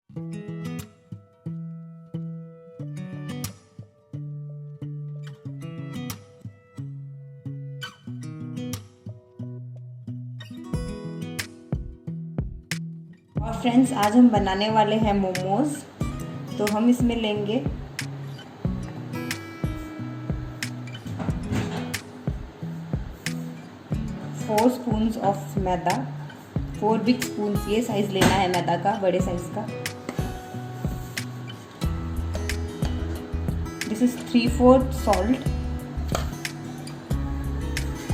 और फ्रेंड्स, आज हम बनाने वाले हैं मोमोज। तो हम इसमें लेंगे 4 spoons of maida, 4 big spoons, ये साइज लेना है मैदा का, बड़े साइज का। This is 3/4 salt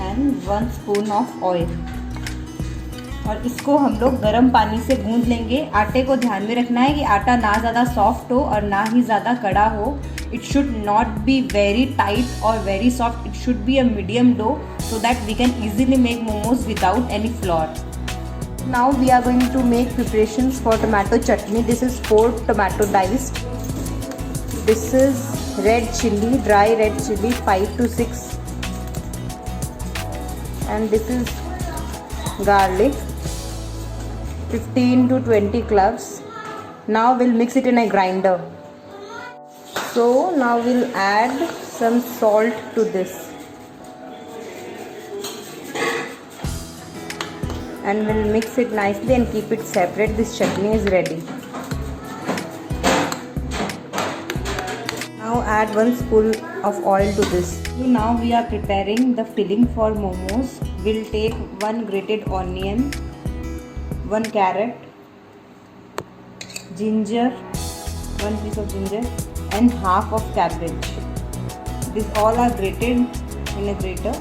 and 1 spoon of oil. और इसको हम लोग गर्म पानी से गूंद लेंगे। आटे को ध्यान में रखना है कि आटा ना ज़्यादा सॉफ्ट हो और ना ही ज़्यादा कड़ा हो। It should not be very tight और very soft, it should be a medium dough so that we can easily make momos without any flour. Now we are going to make preparations for tomato chutney. This is 4 tomato diced. This is red chili, dry red chili, 5 to 6. And this is garlic, 15 to 20 cloves. Now we'll mix it in a grinder. So now we'll add some salt to this. And we'll mix it nicely and keep it separate. This chutney is ready. Now add 1 spoon of oil to this. So now we are preparing the filling for momos. We'll take 1 grated onion, 1 carrot, ginger, 1 piece of ginger, and half of cabbage. These all are grated in a grater.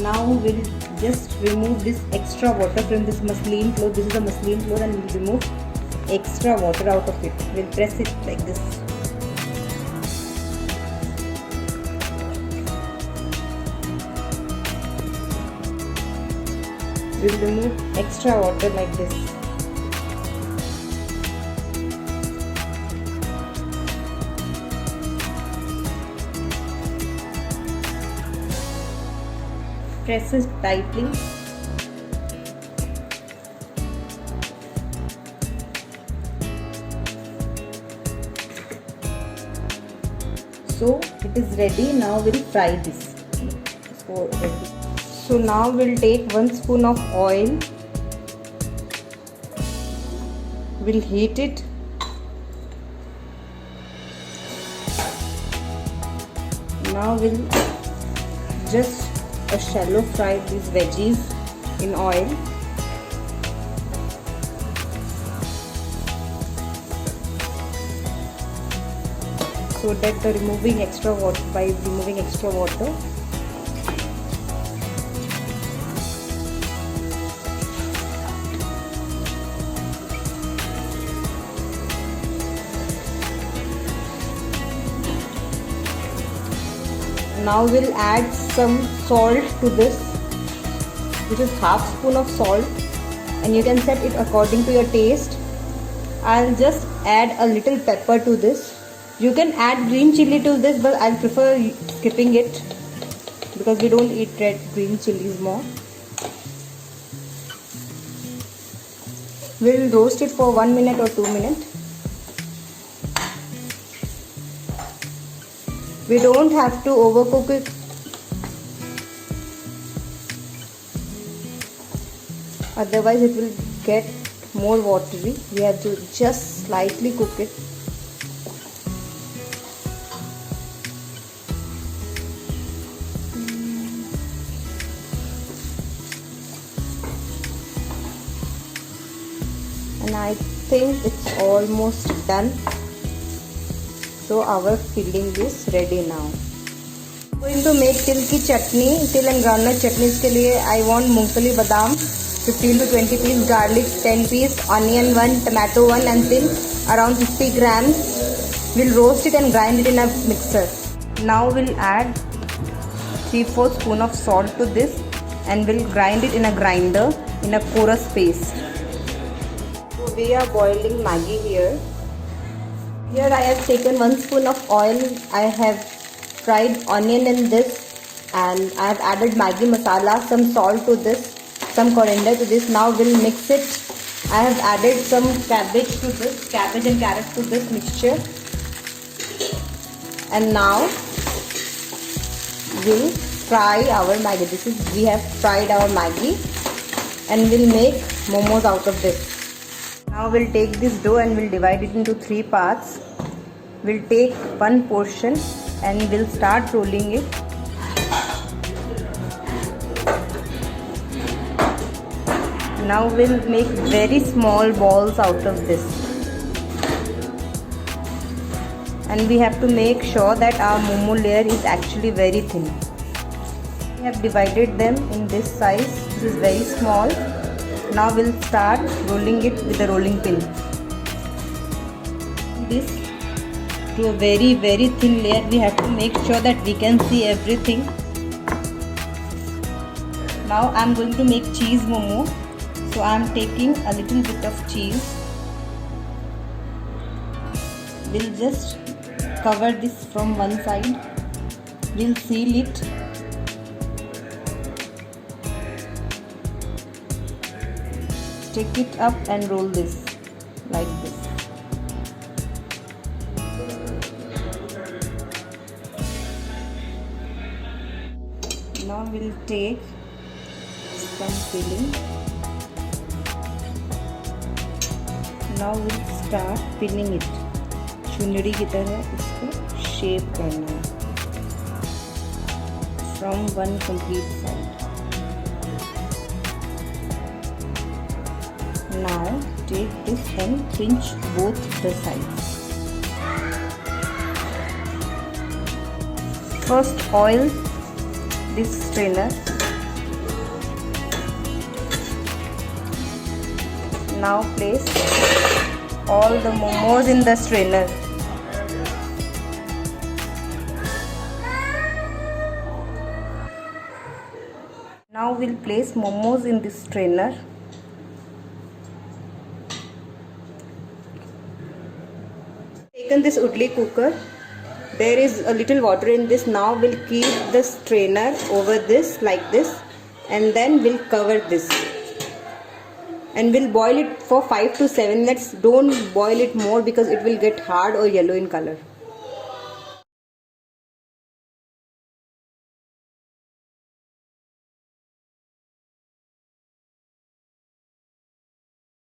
Now we'll just remove this extra water from this muslin cloth. This is a muslin cloth and we'll remove extra water out of it. We'll press it like this. We'll remove extra water like this. Press it tightly. So it is ready. Now we'll fry this. So now we'll take 1 spoon of oil. We'll heat it. Now we'll just shallow fry these veggies in oil. So that by removing extra water. Now we'll add some salt to this, which is half spoon of salt, and you can set it according to your taste. I'll just add a little pepper to this. You can add green chili to this, but I'll prefer skipping it because we don't eat green chilies more. We'll roast it for 1 minute or 2 minutes. We don't have to overcook it. Otherwise it will get more watery. We have to just slightly cook it. And I think it's almost done. So our filling is ready now. Going to make til ki chutney, til and groundnut chutney. इसके लिए I want मूंगफली बादाम 15 to 20 piece, garlic 10 piece, onion 1, tomato 1, and till around 50 grams. We'll roast it and grind it in a mixer. Now we'll add 3/4 spoon of salt to this, and we'll grind it in a grinder in a coarse paste. So we are boiling Maggi here. Here I have taken 1 spoon of oil. I have fried onion in this, and I have added Maggi masala, some salt to this, some coriander to this. Now we'll mix it. I have added some cabbage and carrot to this mixture. And now we'll fry our Maggi. We have fried our Maggi, and we'll make momos out of this. Now we'll take this dough and we'll divide it into 3 parts. We'll take one portion and we'll start rolling it. Now we'll make very small balls out of this. And we have to make sure that our momo layer is actually very thin. We have divided them in this size. This is very small. Now we'll start rolling it with a rolling pin. This to a very thin layer. We have to make sure that we can see everything. Now I am going to make cheese momo. So I am taking a little bit of cheese. We'll just cover this from one side. We'll seal it. Take it up and roll this like this. Now we'll take some filling. Now we'll start pinning it. चुनरी की तरह इसको shape करना है from one complete side. Now take this and pinch both the sides. First oil this strainer. Now place all the momos in the strainer. Now we'll place momos in this strainer. Taken this udli cooker. There is a little water in this. Now we'll keep the strainer over this like this, and then we'll cover this. And we'll boil it for 5 to 7 minutes. Don't boil it more because it will get hard or yellow in color.